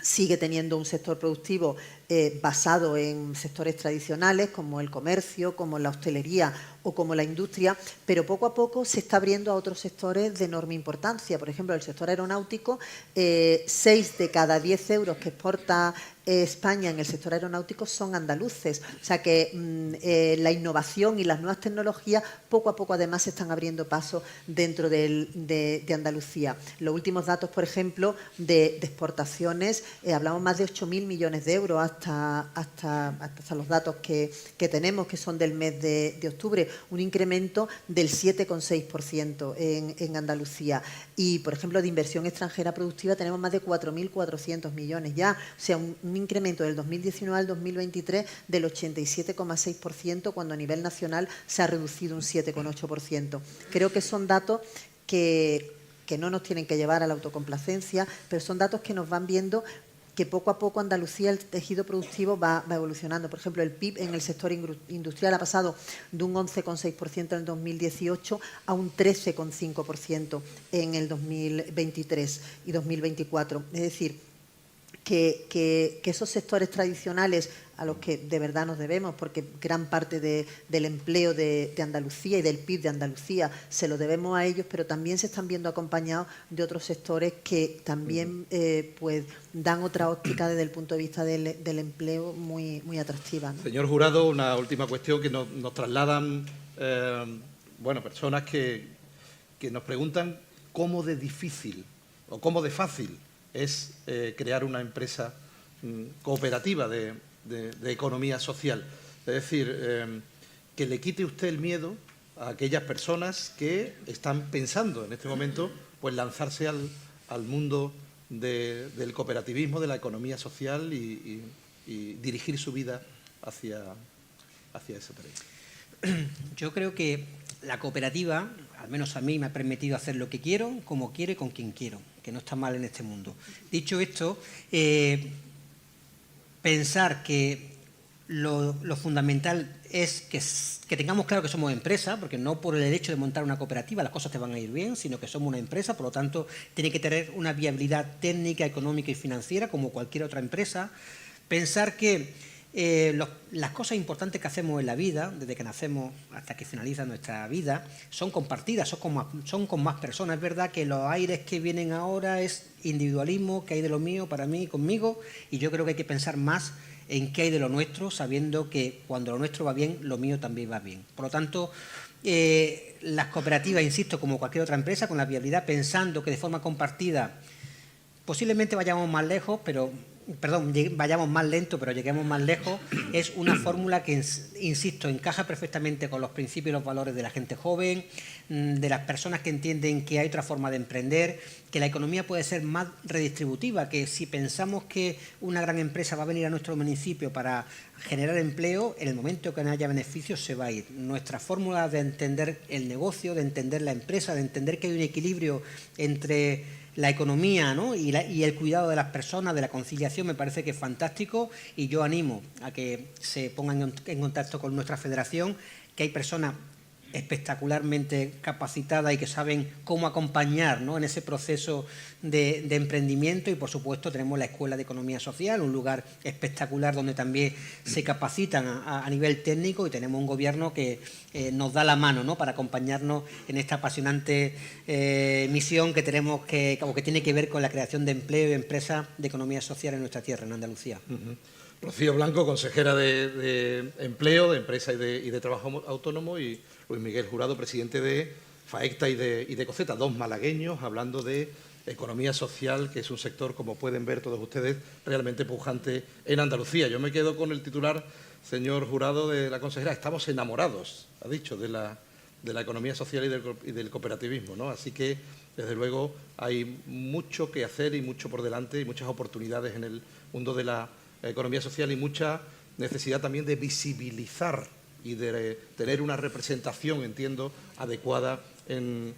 sigue teniendo un sector productivo basado en sectores tradicionales como el comercio, como la hostelería o como la industria, pero poco a poco se está abriendo a otros sectores de enorme importancia. Por ejemplo, el sector aeronáutico, 6 de cada 10 euros que exporta España en el sector aeronáutico son andaluces. O sea que la innovación y las nuevas tecnologías poco a poco además se están abriendo paso dentro de Andalucía. Los últimos datos, por ejemplo, de exportaciones, hablamos más de 8.000 millones de euros hasta los datos que tenemos, que son del mes de octubre, un incremento del 7,6% en Andalucía. Y, por ejemplo, de inversión extranjera productiva tenemos más de 4.400 millones ya, o sea, un incremento del 2019 al 2023 del 87,6%, cuando a nivel nacional se ha reducido un 7,8%. Creo que son datos que no nos tienen que llevar a la autocomplacencia, pero son datos que nos van viendo que poco a poco Andalucía, el tejido productivo va evolucionando. Por ejemplo, el PIB en el sector industrial ha pasado de un 11,6% en el 2018 a un 13,5% en el 2023 y 2024. Es decir, que esos sectores tradicionales a los que de verdad nos debemos, porque gran parte del empleo de Andalucía y del PIB de Andalucía se lo debemos a ellos, pero también se están viendo acompañados de otros sectores que también pues dan otra óptica desde el punto de vista del empleo muy, muy atractiva, ¿no? Señor Jurado, una última cuestión que nos trasladan personas que nos preguntan cómo de difícil o cómo de fácil es crear una empresa cooperativa de economía social. Es decir, que le quite usted el miedo a aquellas personas que están pensando en este momento pues lanzarse al mundo del cooperativismo, de la economía social y dirigir su vida hacia ese terreno. Yo creo que la cooperativa, al menos a mí, me ha permitido hacer lo que quiero, como quiero y con quien quiero, que no está mal en este mundo. Dicho esto, pensar que lo fundamental es que tengamos claro que somos empresa, porque no por el hecho de montar una cooperativa las cosas te van a ir bien, sino que somos una empresa, por lo tanto tiene que tener una viabilidad técnica, económica y financiera como cualquier otra empresa. Pensar que las cosas importantes que hacemos en la vida, desde que nacemos hasta que finaliza nuestra vida, son compartidas, son con más personas. Es verdad que los aires que vienen ahora es individualismo, que hay de lo mío para mí y conmigo, y yo creo que hay que pensar más en qué hay de lo nuestro, sabiendo que cuando lo nuestro va bien, lo mío también va bien. Por lo tanto, las cooperativas, insisto, como cualquier otra empresa, con la viabilidad, pensando que de forma compartida posiblemente vayamos más lejos, vayamos más lento, pero lleguemos más lejos, es una fórmula que, insisto, encaja perfectamente con los principios y los valores de la gente joven, de las personas que entienden que hay otra forma de emprender, que la economía puede ser más redistributiva, que si pensamos que una gran empresa va a venir a nuestro municipio para generar empleo, en el momento que no haya beneficios se va a ir. Nuestra fórmula de entender el negocio, de entender la empresa, de entender que hay un equilibrio entre la economía, ¿no? y el cuidado de las personas, de la conciliación, me parece que es fantástico, y yo animo a que se pongan en contacto con nuestra federación, que hay personas espectacularmente capacitadas y que saben cómo acompañar, ¿no?, en ese proceso de emprendimiento. Y por supuesto tenemos la Escuela de Economía Social, un lugar espectacular donde también se capacitan a nivel técnico, y tenemos un gobierno que nos da la mano, ¿no?, para acompañarnos en esta apasionante misión que tenemos, que tiene que ver con la creación de empleo y empresas de economía social en nuestra tierra, en Andalucía. Rocío Blanco, consejera de Empleo, de Empresa y de Trabajo Autónomo, y Luis Miguel Jurado, presidente de FAECTA y de COCETA, dos malagueños hablando de economía social, que es un sector, como pueden ver todos ustedes, realmente pujante en Andalucía. Yo me quedo con el titular, señor Jurado, de la consejera: estamos enamorados, ha dicho, de la economía social y del cooperativismo, ¿no? Así que, desde luego, hay mucho que hacer y mucho por delante y muchas oportunidades en el mundo de la economía social, y mucha necesidad también de visibilizar y de tener una representación, entiendo, adecuada en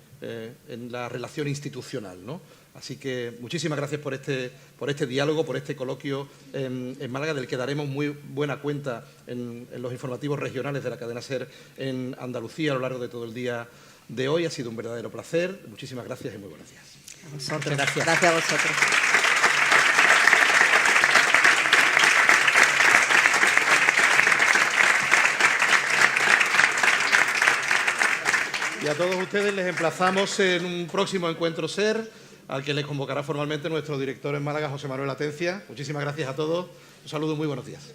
la relación institucional, ¿no? Así que muchísimas gracias por este diálogo, por este coloquio en Málaga, del que daremos muy buena cuenta en los informativos regionales de la cadena SER en Andalucía a lo largo de todo el día de hoy. Ha sido un verdadero placer. Muchísimas gracias y muy buenos días. A vosotros. Gracias a vosotros. Y a todos ustedes les emplazamos en un próximo encuentro SER, al que les convocará formalmente nuestro director en Málaga, José Manuel Atencia. Muchísimas gracias a todos. Un saludo y muy buenos días.